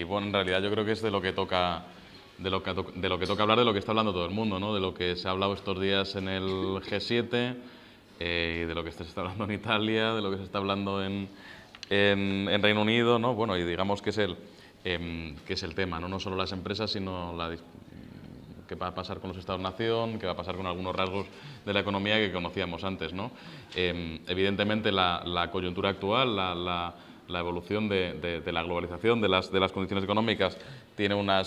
bueno, en realidad yo creo que es de lo que toca, de lo que toca hablar, de lo que está hablando todo el mundo, ¿no? De lo que se ha hablado estos días en el G7, y de lo que se está hablando en Italia, de lo que se está hablando en Reino Unido, ¿no? Bueno, y digamos que es el tema, ¿no? No solo las empresas, sino qué va a pasar con los Estados-nación, qué va a pasar con algunos rasgos de la economía que conocíamos antes, ¿no? Evidentemente la coyuntura actual, la evolución de la globalización, de las condiciones económicas, tiene una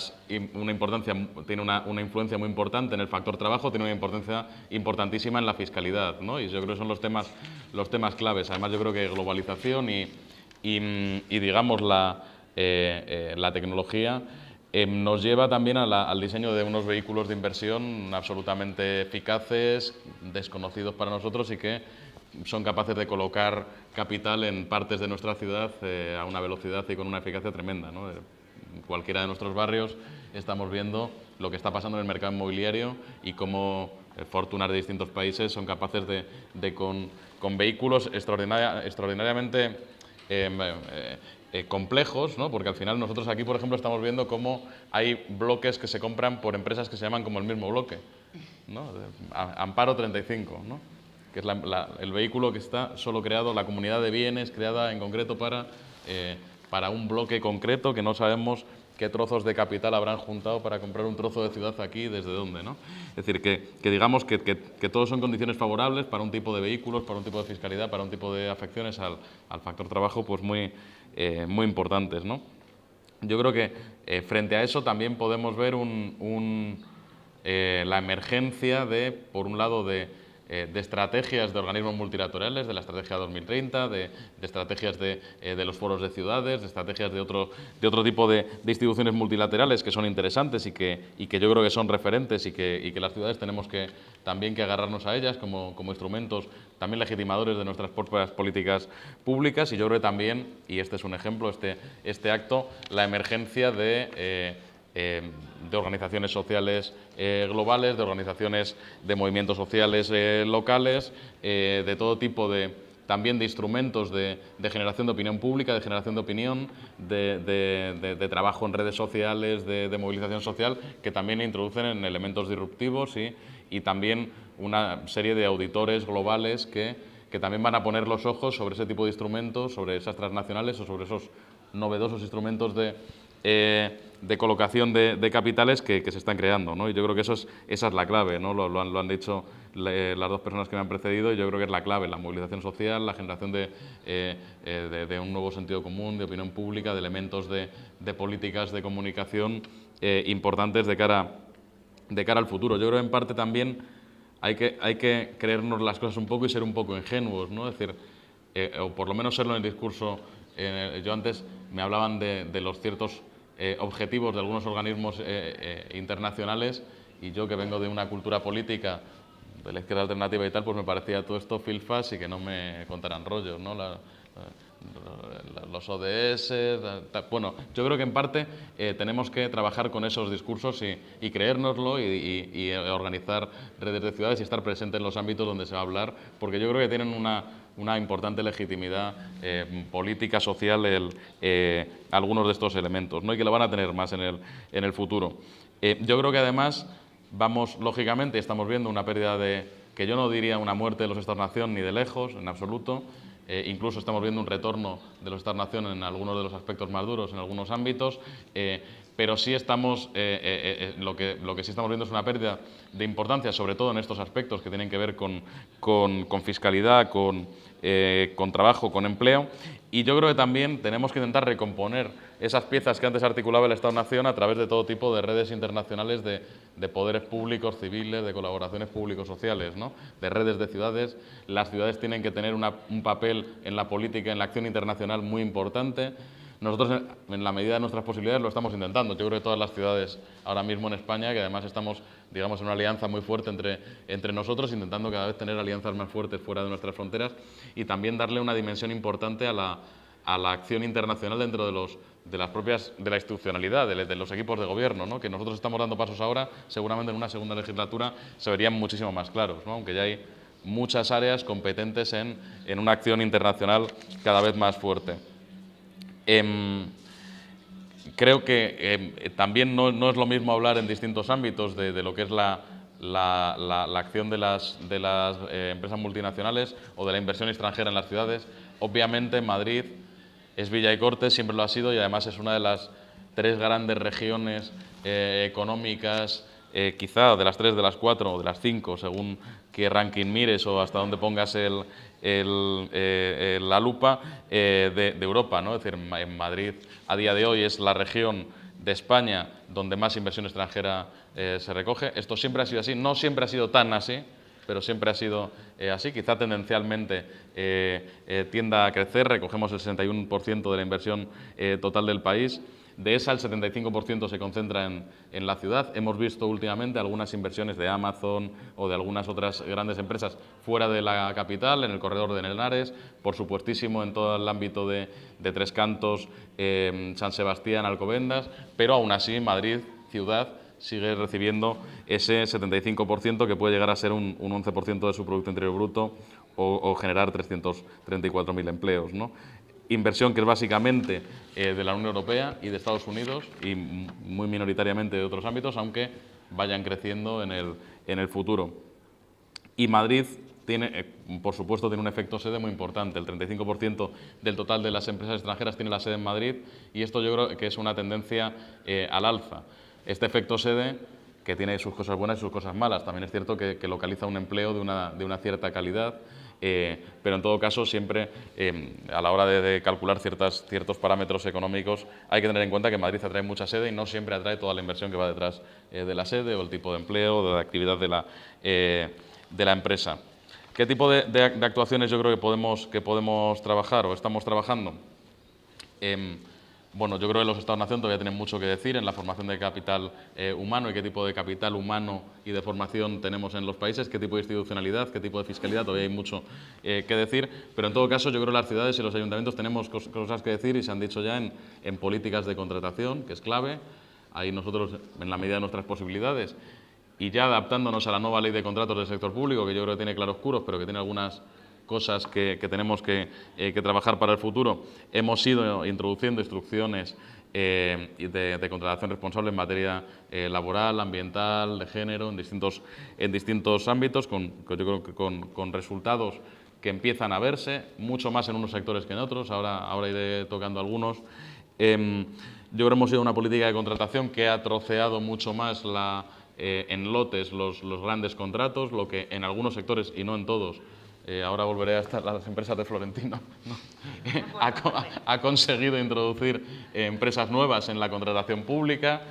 influencia muy importante en el factor trabajo, tiene una importancia importantísima en la fiscalidad, ¿no? Y yo creo que son los temas claves. Además, yo creo que globalización y digamos, la tecnología nos lleva también al diseño de unos vehículos de inversión absolutamente eficaces, desconocidos para nosotros y que son capaces de colocar capital en partes de nuestra ciudad a una velocidad y con una eficacia tremenda, ¿no? En cualquiera de nuestros barrios estamos viendo lo que está pasando en el mercado inmobiliario y cómo fortunas de distintos países son capaces de con vehículos extraordinariamente complejos, ¿no? Porque al final nosotros aquí, por ejemplo, estamos viendo cómo hay bloques que se compran por empresas que se llaman como el mismo bloque, ¿no? Amparo 35, ¿no? Que es el vehículo que está solo creado, la comunidad de bienes creada en concreto para un bloque concreto que no sabemos qué trozos de capital habrán juntado para comprar un trozo de ciudad aquí, desde dónde, ¿no? Es decir, que digamos que todos son condiciones favorables para un tipo de vehículos, para un tipo de fiscalidad, para un tipo de afecciones al factor trabajo, pues muy importantes, ¿no? Yo creo que frente a eso también podemos ver la emergencia por un lado, de estrategias de organismos multilaterales, de la Estrategia 2030, de estrategias de los foros de ciudades, de estrategias de otro tipo de instituciones multilaterales que son interesantes y que yo creo que son referentes y que las ciudades tenemos también que agarrarnos a ellas como instrumentos también legitimadores de nuestras propias políticas públicas. Y yo creo que también, y este es un ejemplo, este acto, la emergencia de organizaciones sociales globales, de organizaciones de movimientos sociales locales, de todo tipo también de instrumentos de generación de opinión pública, de generación de opinión, de trabajo en redes sociales, de movilización social, que también introducen en elementos disruptivos y también una serie de auditores globales que también van a poner los ojos sobre ese tipo de instrumentos, sobre esas transnacionales o sobre esos novedosos instrumentos de colocación de capitales que se están creando, ¿no? Y yo creo que esa es la clave, ¿no? Lo han dicho las dos personas que me han precedido, y yo creo que es la clave, la movilización social, la generación de un nuevo sentido común, de opinión pública, de elementos de políticas de comunicación importantes de cara al futuro. Yo creo que en parte también hay que creernos las cosas un poco y ser un poco ingenuos, ¿no? Es decir, o por lo menos serlo en el discurso. Yo antes me hablaban de los ciertos objetivos de algunos organismos internacionales, y yo, que vengo de una cultura política de la izquierda alternativa y tal, pues me parecía todo esto filfas y que no me contaran rollos, ¿no? Los ODS, bueno, yo creo que en parte tenemos que trabajar con esos discursos y creérnoslo y organizar redes de ciudades y estar presentes en los ámbitos donde se va a hablar, porque yo creo que tienen una importante legitimidad política, social, algunos de estos elementos, ¿no? Y que lo van a tener más en el futuro. Yo creo que además vamos, lógicamente, estamos viendo una pérdida que yo no diría una muerte de los Estados-nación ni de lejos, en absoluto. Incluso estamos viendo un retorno de los Estados-nación en algunos de los aspectos más duros, en algunos ámbitos, pero sí estamos, lo que sí estamos viendo es una pérdida de importancia, sobre todo en estos aspectos que tienen que ver con fiscalidad, con trabajo, con empleo. Y yo creo que también tenemos que intentar recomponer esas piezas que antes articulaba el Estado-nación a través de todo tipo de redes internacionales de poderes públicos, civiles, de colaboraciones público-sociales, ¿no? De redes de ciudades. Las ciudades tienen que tener un papel en la política, en la acción internacional muy importante. Nosotros, en la medida de nuestras posibilidades, lo estamos intentando. Yo creo que todas las ciudades ahora mismo en España, que además estamos, digamos, en una alianza muy fuerte entre nosotros, intentando cada vez tener alianzas más fuertes fuera de nuestras fronteras, y también darle una dimensión importante a la acción internacional dentro de la institucionalidad, de los equipos de gobierno, ¿no? Que nosotros estamos dando pasos ahora, seguramente en una segunda legislatura se verían muchísimo más claros, ¿no? Aunque ya hay muchas áreas competentes en una acción internacional cada vez más fuerte. creo que también no es lo mismo hablar en distintos ámbitos de lo que es la acción de las empresas multinacionales o de la inversión extranjera en las ciudades. Obviamente Madrid es Villa y Corte, siempre lo ha sido, y además es una de las 3 grandes regiones económicas, quizá de las 3, de las 4 o de las 5, según qué ranking mires o hasta dónde pongas la lupa, de Europa, ¿no? Es decir, en Madrid a día de hoy es la región de España donde más inversión extranjera se recoge. Esto siempre ha sido así, no siempre ha sido tan así, pero siempre ha sido así. Quizá tendencialmente tienda a crecer, recogemos el 61% de la inversión total del país. De esa, el 75% se concentra en la ciudad. Hemos visto últimamente algunas inversiones de Amazon o de algunas otras grandes empresas fuera de la capital, en el corredor de Henares, por supuestísimo en todo el ámbito de Tres Cantos, San Sebastián, Alcobendas, pero aún así Madrid, ciudad, sigue recibiendo ese 75% que puede llegar a ser un 11% de su Producto Interior Bruto o generar 334.000 empleos, ¿no? Inversión que es básicamente de la Unión Europea y de Estados Unidos y muy minoritariamente de otros ámbitos, aunque vayan creciendo en el futuro. Y Madrid tiene, por supuesto, tiene un efecto sede muy importante. El 35% del total de las empresas extranjeras tiene la sede en Madrid y esto yo creo que es una tendencia al alza. Este efecto sede, que tiene sus cosas buenas y sus cosas malas, también es cierto que localiza un empleo de una cierta calidad, pero en todo caso siempre a la hora de calcular ciertos parámetros económicos hay que tener en cuenta que Madrid atrae mucha sede y no siempre atrae toda la inversión que va detrás de la sede o el tipo de empleo o de la actividad de la empresa. ¿Qué tipo de actuaciones yo creo que podemos trabajar o estamos trabajando? Bueno, yo creo que los Estados-nación todavía tienen mucho que decir en la formación de capital humano y qué tipo de capital humano y de formación tenemos en los países, qué tipo de institucionalidad, qué tipo de fiscalidad, todavía hay mucho que decir, pero en todo caso yo creo que las ciudades y los ayuntamientos tenemos cosas que decir y se han dicho ya en políticas de contratación, que es clave. Ahí nosotros, en la medida de nuestras posibilidades, y ya adaptándonos a la nueva ley de contratos del sector público, que yo creo que tiene claroscuros, pero que tiene algunas cosas que tenemos que trabajar para el futuro, hemos ido introduciendo instrucciones de contratación responsable en materia laboral, ambiental, de género, en distintos ámbitos, yo creo que con resultados que empiezan a verse, mucho más en unos sectores que en otros, ahora iré tocando algunos. Yo creo que hemos ido a una política de contratación que ha troceado mucho más en lotes los grandes contratos, lo que en algunos sectores y no en todos, ahora volveré a las empresas de Florentino, ¿no? Ha conseguido introducir empresas nuevas en la contratación pública.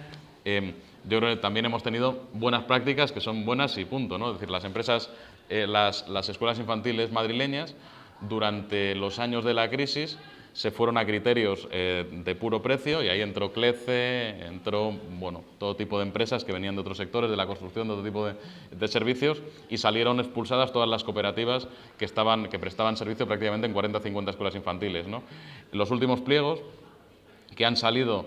Yo creo que también hemos tenido buenas prácticas que son buenas y punto, ¿no? Es decir, las empresas, las escuelas infantiles madrileñas, durante los años de la crisis, se fueron a criterios de puro precio y ahí entró Clece, entró todo tipo de empresas que venían de otros sectores, de la construcción, de otro tipo de servicios y salieron expulsadas todas las cooperativas que prestaban servicio prácticamente en 40 o 50 escuelas infantiles, ¿no? Los últimos pliegos que han salido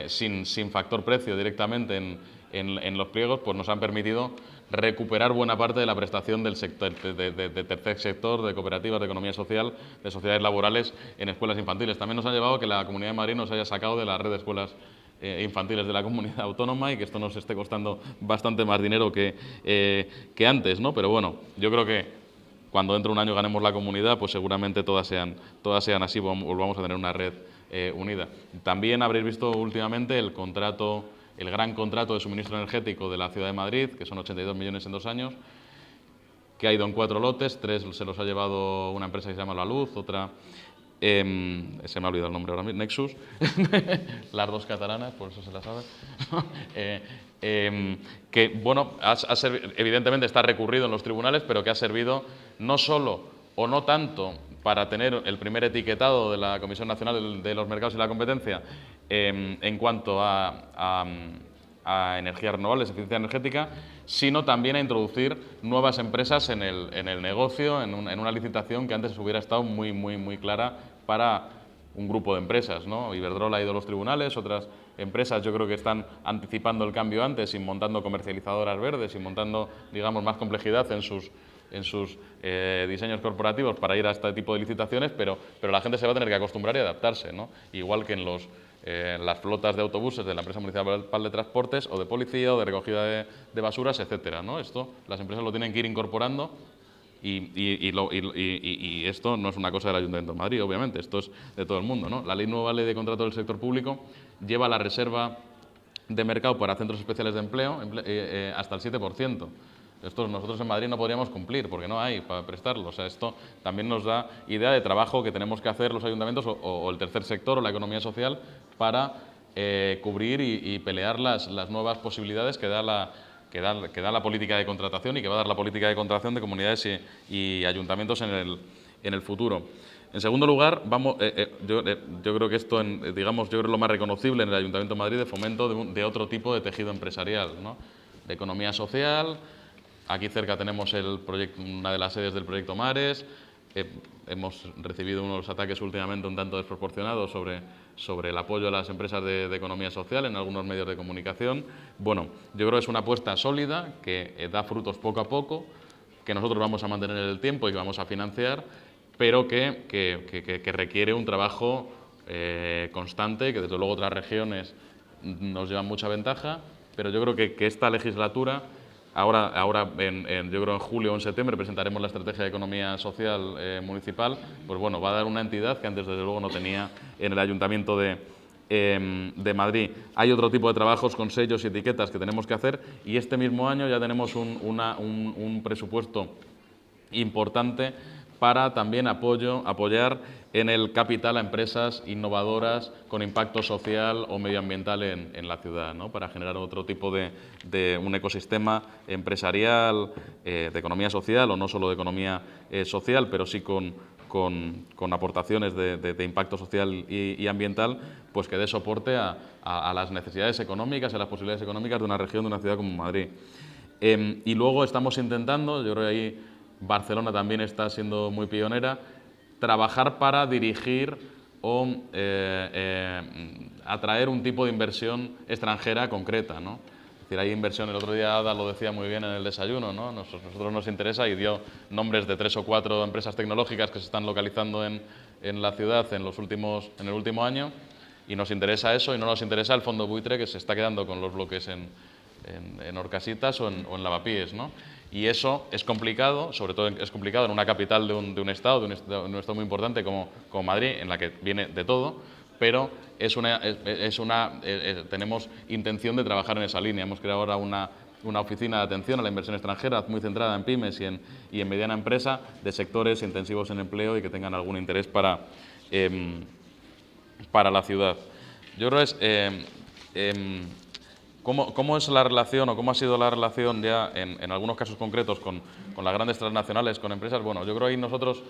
sin factor precio directamente en los pliegos, pues nos han permitido recuperar buena parte de la prestación del sector, de tercer sector, de cooperativas, de economía social, de sociedades laborales en escuelas infantiles. También nos ha llevado a que la Comunidad de Madrid nos haya sacado de la red de escuelas infantiles de la comunidad autónoma y que esto nos esté costando bastante más dinero que antes, ¿no? Pero bueno, yo creo que cuando dentro de un año ganemos la comunidad, pues seguramente todas sean así, volvamos a tener una red unida. También habréis visto últimamente el gran contrato de suministro energético de la Ciudad de Madrid, que son 82 millones en 2 años, que ha ido en 4 lotes, 3 se los ha llevado una empresa que se llama La Luz, otra, se me ha olvidado el nombre ahora mismo, Nexus, las 2 catalanas, por eso se las sabe, que, bueno, evidentemente está recurrido en los tribunales, pero que ha servido no solo o no tanto para tener el primer etiquetado de la Comisión Nacional de los Mercados y la Competencia en cuanto a energías renovables, eficiencia energética, sino también a introducir nuevas empresas en el negocio, en una licitación que antes hubiera estado muy clara para un grupo de empresas, ¿no? Iberdrola ha ido a los tribunales, otras empresas yo creo que están anticipando el cambio antes y montando comercializadoras verdes y montando, digamos, más complejidad en sus diseños corporativos para ir a este tipo de licitaciones, pero la gente se va a tener que acostumbrar y adaptarse, ¿no? Igual que en las flotas de autobuses de la empresa municipal de transportes o de policía o de recogida de basuras, etcétera, ¿no? Esto las empresas lo tienen que ir incorporando y esto no es una cosa del Ayuntamiento de Madrid, obviamente, esto es de todo el mundo, ¿no? La nueva ley de contrato del sector público lleva la reserva de mercado para centros especiales de empleo hasta el 7%. Esto nosotros en Madrid no podríamos cumplir porque no hay para prestarlo. O sea, esto también nos da idea de trabajo que tenemos que hacer los ayuntamientos o el tercer sector o la economía social para cubrir y pelear las nuevas posibilidades que da la política de contratación y que va a dar la política de contratación de comunidades y ayuntamientos en el futuro. En segundo lugar, yo creo que esto, digamos, yo creo lo más reconocible en el Ayuntamiento de Madrid de fomento de otro tipo de tejido empresarial, ¿no? De economía social. Aquí cerca tenemos una de las sedes del proyecto Mares. Hemos recibido unos ataques últimamente un tanto desproporcionados sobre el apoyo a las empresas de economía social en algunos medios de comunicación. Bueno, yo creo que es una apuesta sólida que da frutos poco a poco, que nosotros vamos a mantener en el tiempo y que vamos a financiar, pero que requiere un trabajo constante, que desde luego otras regiones nos llevan mucha ventaja, pero yo creo que esta legislatura, ahora yo creo en julio o en septiembre presentaremos la estrategia de economía social municipal, pues bueno, va a dar una entidad que antes desde luego no tenía en el Ayuntamiento de Madrid. Hay otro tipo de trabajos con sellos y etiquetas que tenemos que hacer y este mismo año ya tenemos un presupuesto importante para también apoyar en el capital a empresas innovadoras con impacto social o medioambiental en la ciudad, ¿no? Para generar otro tipo de un ecosistema empresarial, de economía social o no solo de economía social, pero sí con aportaciones de impacto social y ambiental, pues que dé soporte a las necesidades económicas, a las posibilidades económicas de una región, de una ciudad como Madrid. Y luego estamos intentando, yo creo que ahí Barcelona también está siendo muy pionera, trabajar para dirigir o atraer un tipo de inversión extranjera concreta, ¿no? Es decir, hay inversión, el otro día Ada lo decía muy bien en el desayuno, ¿no? Nosotros nos interesa y dio nombres de 3 o 4 empresas tecnológicas que se están localizando en la ciudad en el último año y nos interesa eso y no nos interesa el fondo buitre que se está quedando con los bloques en Orcasitas o en Lavapiés, ¿no? Y eso es complicado, sobre todo es complicado en una capital de un estado muy importante como Madrid, en la que viene de todo, pero tenemos intención de trabajar en esa línea. Hemos creado ahora una oficina de atención a la inversión extranjera muy centrada en pymes y en mediana empresa de sectores intensivos en empleo y que tengan algún interés para la ciudad. Yo creo que ¿Cómo es la relación o cómo ha sido la relación ya en algunos casos concretos con las grandes transnacionales, con empresas? Bueno, yo creo que ahí nosotros,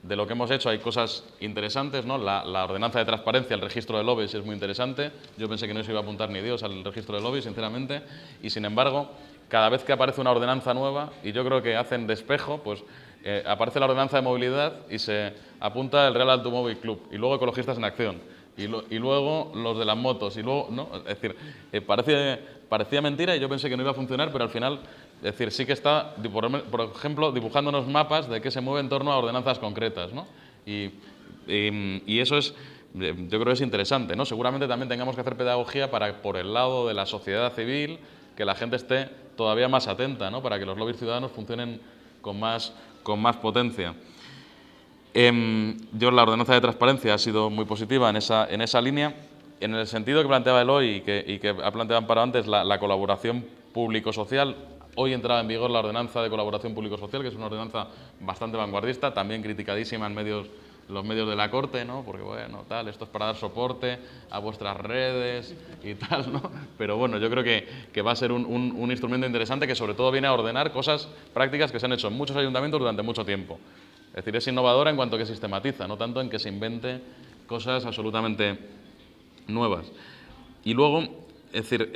de lo que hemos hecho, hay cosas interesantes, ¿no? La ordenanza de transparencia, el registro de lobbies es muy interesante. Yo pensé que no se iba a apuntar ni Dios al registro de lobbies, sinceramente, y sin embargo, cada vez que aparece una ordenanza nueva, y yo creo que hacen de espejo, pues aparece la ordenanza de movilidad y se apunta el Real Automóvil Club, y luego Ecologistas en Acción. Y luego los de las motos, y luego, ¿no? Es decir, parecía mentira y yo pensé que no iba a funcionar, pero al final, es decir, sí que está, por ejemplo, dibujándonos mapas de qué se mueve en torno a ordenanzas concretas, ¿no? Y eso es, yo creo que es interesante, ¿no? Seguramente también tengamos que hacer pedagogía para, por el lado de la sociedad civil, que la gente esté todavía más atenta, ¿no? Para que los lobbies ciudadanos funcionen con más potencia. La ordenanza de transparencia ha sido muy positiva en esa línea, en el sentido que planteaba Eloy y que ha planteado Amparo antes, la colaboración público-social. Hoy entraba en vigor la ordenanza de colaboración público-social, que es una ordenanza bastante vanguardista, también criticadísima en los medios de la Corte, ¿no? Porque, bueno, esto es para dar soporte a vuestras redes y tal, ¿no? Pero bueno, yo creo que va a ser un instrumento interesante que sobre todo viene a ordenar cosas prácticas que se han hecho en muchos ayuntamientos durante mucho tiempo. Es decir, es innovadora en cuanto que sistematiza, no tanto en que se invente cosas absolutamente nuevas. Y luego, es decir,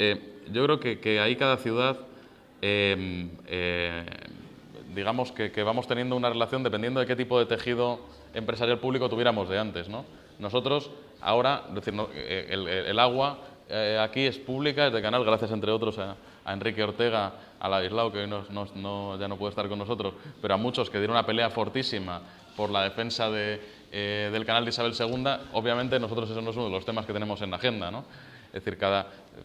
yo creo que ahí cada ciudad, digamos que vamos teniendo una relación dependiendo de qué tipo de tejido empresarial público tuviéramos de antes, ¿no? Nosotros ahora, es decir, el agua aquí es pública, es de Canal, gracias entre otros a Enrique Ortega, a Ladislao, que hoy ya no puede estar con nosotros, pero a muchos que dieron una pelea fortísima por la defensa de del canal de Isabel II, obviamente nosotros eso no es uno de los temas que tenemos en la agenda, ¿no? Es decir,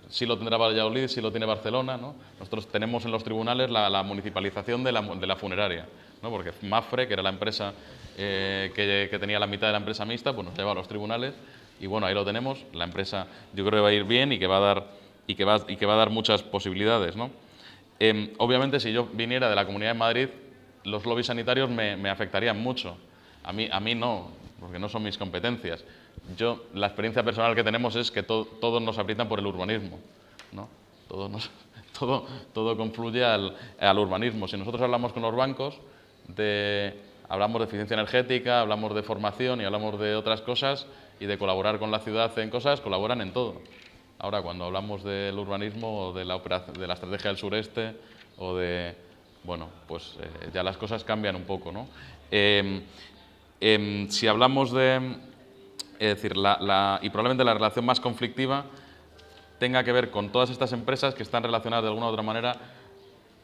sí lo tendrá Valladolid, sí lo tiene Barcelona, ¿no? Nosotros tenemos en los tribunales la municipalización de la funeraria, ¿no? Porque Mapfre, que era la empresa que tenía la mitad de la empresa mixta, pues nos lleva a los tribunales y bueno, ahí lo tenemos. La empresa yo creo que va a ir bien y que va a dar muchas posibilidades, ¿no? Obviamente, si yo viniera de la Comunidad de Madrid, los lobbies sanitarios me afectarían mucho. A mí no, porque no son mis competencias. La experiencia personal que tenemos es que todos nos aprietan por el urbanismo, ¿no? Todo confluye al urbanismo. Si nosotros hablamos con los bancos, hablamos de eficiencia energética, hablamos de formación y hablamos de otras cosas y de colaborar con la ciudad en cosas, colaboran en todo. Ahora, cuando hablamos del urbanismo o de la estrategia del sureste o de... Bueno, pues ya las cosas cambian un poco, ¿no? Si hablamos de... Es decir, y probablemente la relación más conflictiva tenga que ver con todas estas empresas que están relacionadas de alguna u otra manera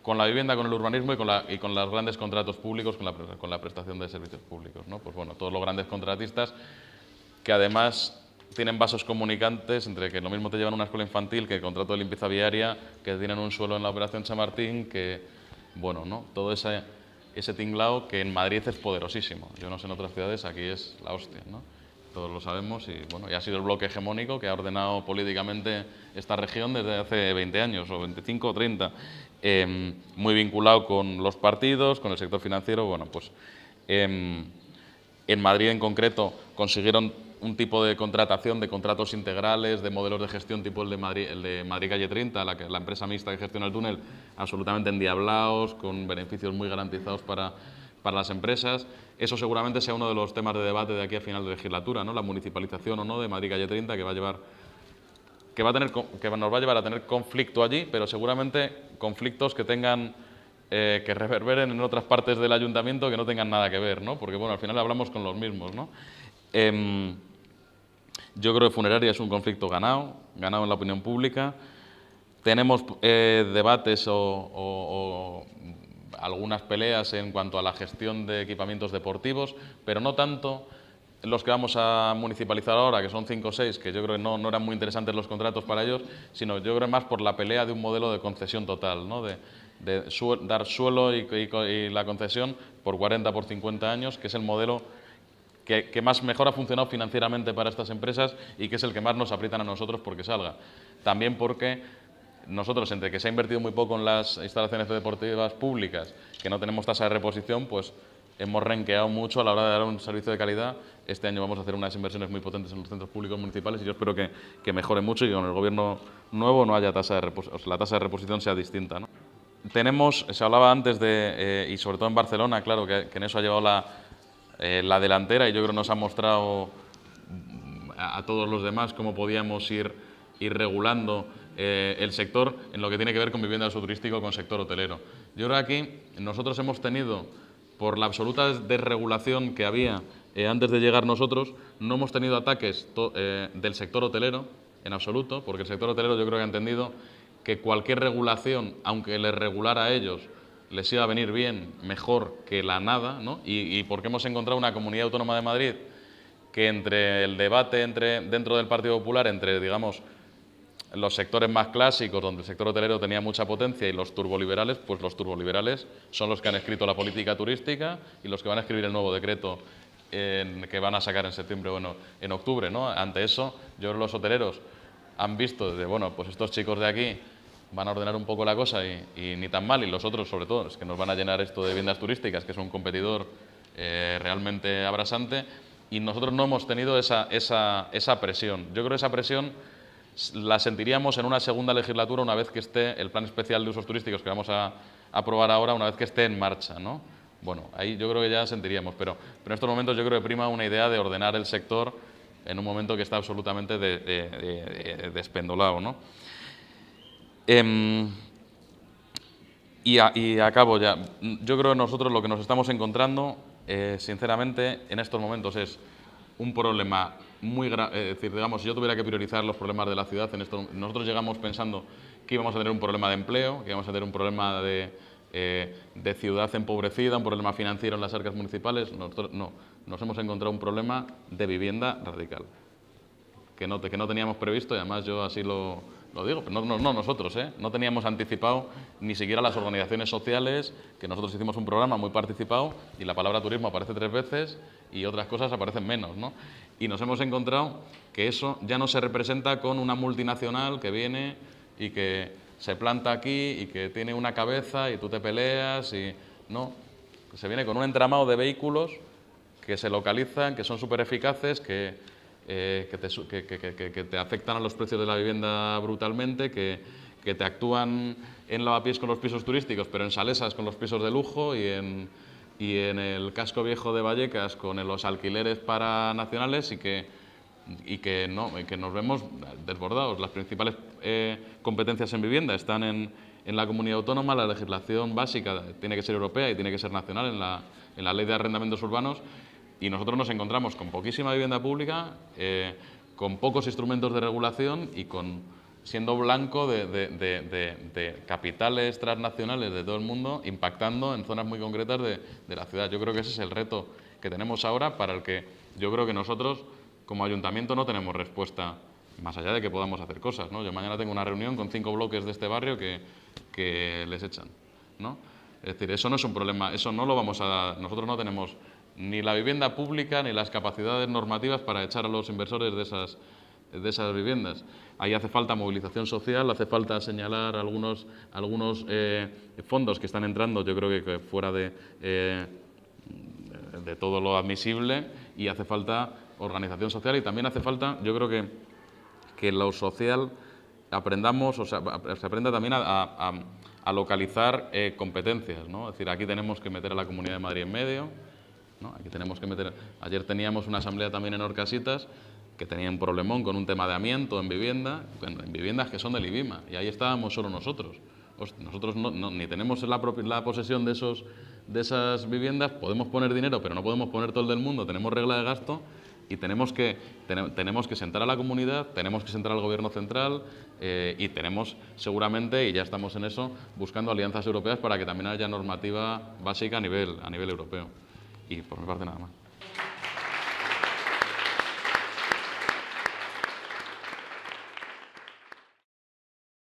con la vivienda, con el urbanismo y con los grandes contratos públicos, con la prestación de servicios públicos, ¿no? Pues bueno, todos los grandes contratistas que además tienen vasos comunicantes entre que lo mismo te llevan una escuela infantil que el contrato de limpieza viaria, que tienen un suelo en la Operación Chamartín, que, bueno, ¿no? Todo ese tinglao que en Madrid es poderosísimo. Yo no sé en otras ciudades, aquí es la hostia, ¿no? Todos lo sabemos y, bueno, y ha sido el bloque hegemónico que ha ordenado políticamente esta región desde hace 20 años, o 25 o 30, muy vinculado con los partidos, con el sector financiero. Bueno, pues en Madrid en concreto consiguieron un tipo de contratación, de contratos integrales, de modelos de gestión tipo el de Madrid Calle 30, la empresa mixta que gestiona el túnel, absolutamente endiablados, con beneficios muy garantizados para las empresas. Eso seguramente sea uno de los temas de debate de aquí a final de legislatura, ¿no? La municipalización o no de Madrid Calle 30, que nos va a llevar a tener conflicto allí, pero seguramente conflictos que que reverberen en otras partes del ayuntamiento que no tengan nada que ver, ¿no? Porque bueno, al final hablamos con los mismos, ¿no? Yo creo que funeraria es un conflicto ganado en la opinión pública. Tenemos debates o algunas peleas en cuanto a la gestión de equipamientos deportivos, pero no tanto los que vamos a municipalizar ahora, que son 5 o 6, que yo creo que no eran muy interesantes los contratos para ellos, sino yo creo más por la pelea de un modelo de concesión total, ¿no? Dar suelo y la concesión por 40, por 50 años, que es el modelo que mejor ha funcionado financieramente para estas empresas y que es el que más nos aprietan a nosotros porque salga. También porque nosotros, entre que se ha invertido muy poco en las instalaciones deportivas públicas, que no tenemos tasa de reposición, pues hemos renqueado mucho a la hora de dar un servicio de calidad. Este año vamos a hacer unas inversiones muy potentes en los centros públicos municipales y yo espero que mejore mucho y que con el gobierno nuevo no haya la tasa de reposición sea distinta, ¿no? Se hablaba antes y sobre todo en Barcelona, claro, que en eso ha llevado la delantera y yo creo que nos ha mostrado a todos los demás cómo podíamos ir regulando el sector en lo que tiene que ver con vivienda de uso turístico, con sector hotelero. Yo creo que aquí nosotros hemos tenido, por la absoluta desregulación que había antes de llegar nosotros, no hemos tenido ataques del sector hotelero en absoluto, porque el sector hotelero yo creo que ha entendido que cualquier regulación, aunque les regulara a ellos, les iba a venir bien, mejor que la nada, ¿no? Y porque hemos encontrado una comunidad autónoma de Madrid que entre el debate dentro del Partido Popular, entre, digamos, los sectores más clásicos, donde el sector hotelero tenía mucha potencia, y los turboliberales, pues los turboliberales son los que han escrito la política turística y los que van a escribir el nuevo decreto que van a sacar en septiembre o en octubre, ¿no? Ante eso, yo creo que los hoteleros han visto desde, bueno, pues estos chicos de aquí van a ordenar un poco la cosa y ni tan mal, y los otros, sobre todo, es que nos van a llenar esto de viviendas turísticas, que es un competidor realmente abrasante, y nosotros no hemos tenido esa presión. Yo creo que esa presión la sentiríamos en una segunda legislatura una vez que esté el plan especial de usos turísticos que vamos a aprobar ahora, una vez que esté en marcha, ¿no? Bueno, ahí yo creo que ya sentiríamos, pero en estos momentos yo creo que prima una idea de ordenar el sector en un momento que está absolutamente despendolado, ¿no? Y acabo ya. Yo creo que nosotros lo que nos estamos encontrando, sinceramente, en estos momentos es un problema muy grave. Es decir, digamos, si yo tuviera que priorizar los problemas de la ciudad, nosotros llegamos pensando que íbamos a tener un problema de empleo, que íbamos a tener un problema de de ciudad empobrecida, un problema financiero en las arcas municipales. Nosotros no, nos hemos encontrado un problema de vivienda radical, que no teníamos previsto, y además yo así lo digo, pero no nosotros, no teníamos anticipado ni siquiera las organizaciones sociales, que nosotros hicimos un programa muy participado y la palabra turismo aparece 3 veces y otras cosas aparecen menos, ¿no? Y nos hemos encontrado que eso ya no se representa con una multinacional que viene y que se planta aquí y que tiene una cabeza y tú te peleas y no, se viene con un entramado de vehículos que se localizan, que son súper eficaces, que te afectan a los precios de la vivienda brutalmente, que te actúan en Lavapiés con los pisos turísticos, pero en Salesas con los pisos de lujo y en el casco viejo de Vallecas con los alquileres para nacionales y que nos vemos desbordados. Las principales competencias en vivienda están en la comunidad autónoma, la legislación básica tiene que ser europea y tiene que ser nacional en la ley de arrendamientos urbanos. Y nosotros nos encontramos con poquísima vivienda pública, con pocos instrumentos de regulación y siendo blanco de capitales transnacionales de todo el mundo, impactando en zonas muy concretas de la ciudad. Yo creo que ese es el reto que tenemos ahora, para el que yo creo que nosotros, como ayuntamiento, no tenemos respuesta, más allá de que podamos hacer cosas, ¿no? Yo mañana tengo una reunión con 5 bloques de este barrio que les echan, ¿no? Es decir, eso no es un problema, eso no lo vamos a... Nosotros no tenemos ni la vivienda pública ni las capacidades normativas para echar a los inversores de esas viviendas. Ahí hace falta movilización social, hace falta señalar algunos fondos que están entrando, yo creo que fuera de todo lo admisible, y hace falta organización social, y también hace falta, yo creo que lo social aprendamos, o sea, se aprenda también a localizar competencias, ¿no? Es decir, aquí tenemos que meter a la Comunidad de Madrid en medio, ¿no? Aquí tenemos que meter... Ayer teníamos una asamblea también en Orcasitas que tenía un problemón con un tema de amianto en viviendas que son del IBIMA, y ahí estábamos solo nosotros. Nosotros ni tenemos la posesión de esas viviendas, podemos poner dinero, pero no podemos poner todo el del mundo, tenemos regla de gasto y tenemos que sentar a la comunidad, tenemos que sentar al gobierno central y tenemos seguramente, y ya estamos en eso, buscando alianzas europeas para que también haya normativa básica a nivel europeo. Y por mi parte nada más.